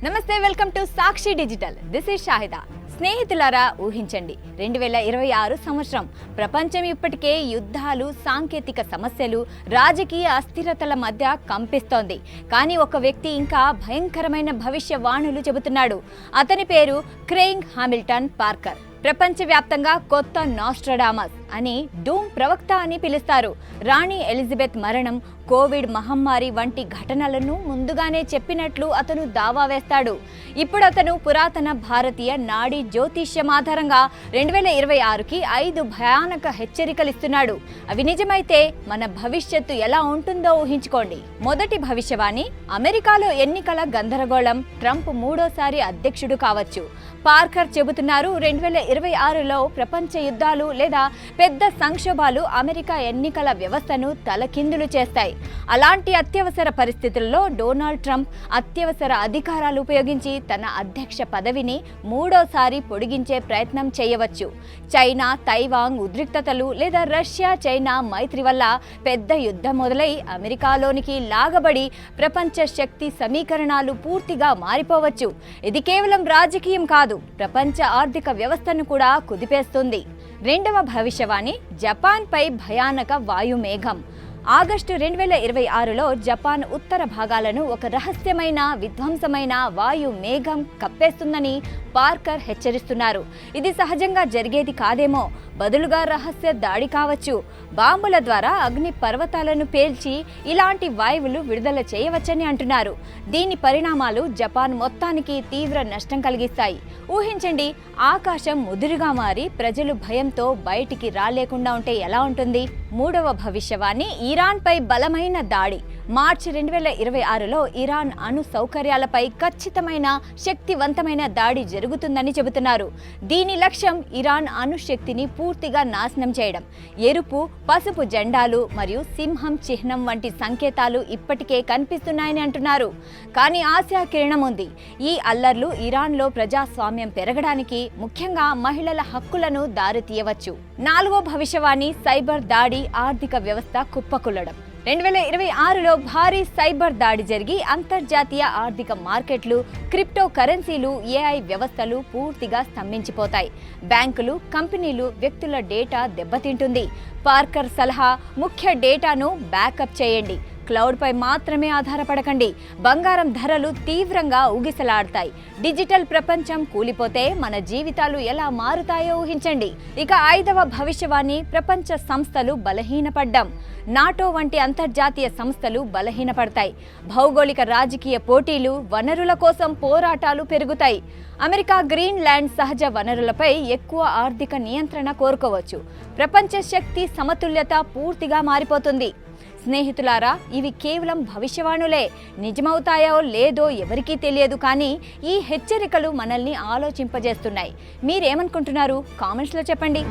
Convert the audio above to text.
నమస్తే, welcome to Sakshi digital. This is Shahida. స్నేహితులారా, ఊహించండి, 2026 సంవత్సరం. ప్రపంచం ఇప్పటికే యుద్ధాలు, సాంకేతిక సమస్యలు, రాజకీయ అస్థిరతల మధ్య కంపిస్తోంది. కానీ ఒక వ్యక్తి ఇంకా భయంకరమైన భవిష్యవాణులు చెబుతున్నాడు. అతని పేరు క్రెయిగ్ హామిల్టన్ పార్కర్. ప్రపంచవ్యాప్తంగా కొత్త నాస్ట్రాడామస్ అని డూమ్ ప్రవక్త అని పిలుస్తారు. రాణి ఎలిజబెత్ మరణం, కోవిడ్ మహమ్మారి వంటి ఘటనలను ముందుగానే చెప్పినట్లు అతను దావా వేస్తాడు. ఇప్పుడు అతను పురాతన భారతీయ నాడీ జ్యోతిష్యం ఆధారంగా 2026కి 5 భయానక హెచ్చరికలిస్తున్నాడు. అవి నిజమైతే మన భవిష్యత్తు ఎలా ఉంటుందో ఊహించుకోండి. మొదటి భవిష్యవాణి: అమెరికాలో ఎన్నికల గందరగోళం, ట్రంప్ 3వ అధ్యక్షుడు కావచ్చు. పార్కర్ చెబుతున్నారు, 2026లో ప్రపంచ యుద్ధాలు లేదా పెద్ద సంక్షోభాలు అమెరికా ఎన్నికల వ్యవస్థను తలకిందులు చేస్తాయి. అలాంటి అత్యవసర పరిస్థితుల్లో డొనాల్డ్ ట్రంప్ అత్యవసర అధికారాలు ఉపయోగించి తన అధ్యక్ష పదవిని 3వసారి పొడిగించే ప్రయత్నం చేయవచ్చు. చైనా, తైవాన్ ఉద్రిక్తతలు లేదా రష్యా చైనా మైత్రి వల్ల పెద్ద యుద్ధం మొదలై అమెరికాలోనికి లాగబడి ప్రపంచ శక్తి సమీకరణాలు పూర్తిగా మారిపోవచ్చు. ఇది కేవలం రాజకీయం కాదు, ప్రపంచ ఆర్థిక వ్యవస్థను కూడా కుదిపేస్తుంది. రెండవ భవిష్యవాణి: జపాన్పై భయానక వాయుమేఘం. ఆగస్టు 2026లో జపాన్ ఉత్తర భాగాలను ఒక రహస్యమైన, విధ్వంసమైన వాయు మేఘం కప్పేస్తుందని పార్కర్ హెచ్చరిస్తున్నారు. ఇది సహజంగా జరిగేది కాదేమో, బదులుగా రహస్య దాడి కావచ్చు. బాంబుల ద్వారా అగ్ని పర్వతాలను పేల్చి ఇలాంటి వాయువులు విడుదల చేయవచ్చని అంటున్నారు. దీని పరిణామాలు జపాన్ మొత్తానికి తీవ్ర నష్టం కలిగిస్తాయి. ఊహించండి, ఆకాశం ముదురుగా మారి ప్రజలు భయంతో బయటికి రాలేకుండా ఉంటే ఎలా ఉంటుంది? మూడవ భవిష్యవాణి: ఇరాన్పై బలమైన దాడి. మార్చి 2026లో ఇరాన్ అణు సౌకర్యాలపై ఖచ్చితమైన, శక్తివంతమైన దాడి జరుగుతుందని చెబుతున్నారు. దీని లక్ష్యం ఇరాన్ అణు శక్తిని పూర్తిగా నాశనం చేయడం. ఎరుపు, పసుపు జెండాలు మరియు సింహం చిహ్నం వంటి సంకేతాలు ఇప్పటికే కనిపిస్తున్నాయని అంటున్నారు. కానీ ఆశా కిరణం ఉంది. ఈ అల్లర్లు ఇరాన్లో ప్రజాస్వామ్యం పెరగడానికి, ముఖ్యంగా మహిళల హక్కులను దారితీయవచ్చు. నాలుగో భవిష్యవాణి: సైబర్ దాడి, ఆర్థిక వ్యవస్థ కుప్పకూలడం. 2026లో భారీ సైబర్ దాడి జరిగి అంతర్జాతీయ ఆర్థిక మార్కెట్లు, క్రిప్టో కరెన్సీలు, ఏఐ వ్యవస్థలు పూర్తిగా స్తంభించిపోతాయి. బ్యాంకులు, కంపెనీలు, వ్యక్తుల డేటా దెబ్బతింటుంది. పార్కర్ సలహా: ముఖ్య డేటాను బ్యాకప్ చేయండి. క్లౌడ్పై మాత్రమే ఆధారపడకండి. బంగారం ధరలు తీవ్రంగా ఊగిసలాడతాయి. డిజిటల్ ప్రపంచం కూలిపోతే మన జీవితాలు ఎలా మారుతాయో ఊహించండి. ఇక 5వ భవిష్యవాణి: ప్రపంచ సంస్థలు బలహీనపడ్డం. నాటో వంటి అంతర్జాతీయ సంస్థలు బలహీనపడతాయి. భౌగోళిక రాజకీయ పోటీలు, వనరుల కోసం పోరాటాలు పెరుగుతాయి. అమెరికా గ్రీన్లాండ్ సహజ వనరులపై ఎక్కువ ఆర్థిక నియంత్రణ కోరుకోవచ్చు. ప్రపంచ శక్తి సమతుల్యత పూర్తిగా మారిపోతుంది. స్నేహితులారా, ఇవి కేవలం భవిష్యవాణులే. నిజమవుతాయో లేదో ఎవరికీ తెలియదు, కానీ ఈ హెచ్చరికలు మనల్ని ఆలోచింపజేస్తున్నాయి. మీరేమనుకుంటున్నారు? కామెంట్స్లో చెప్పండి.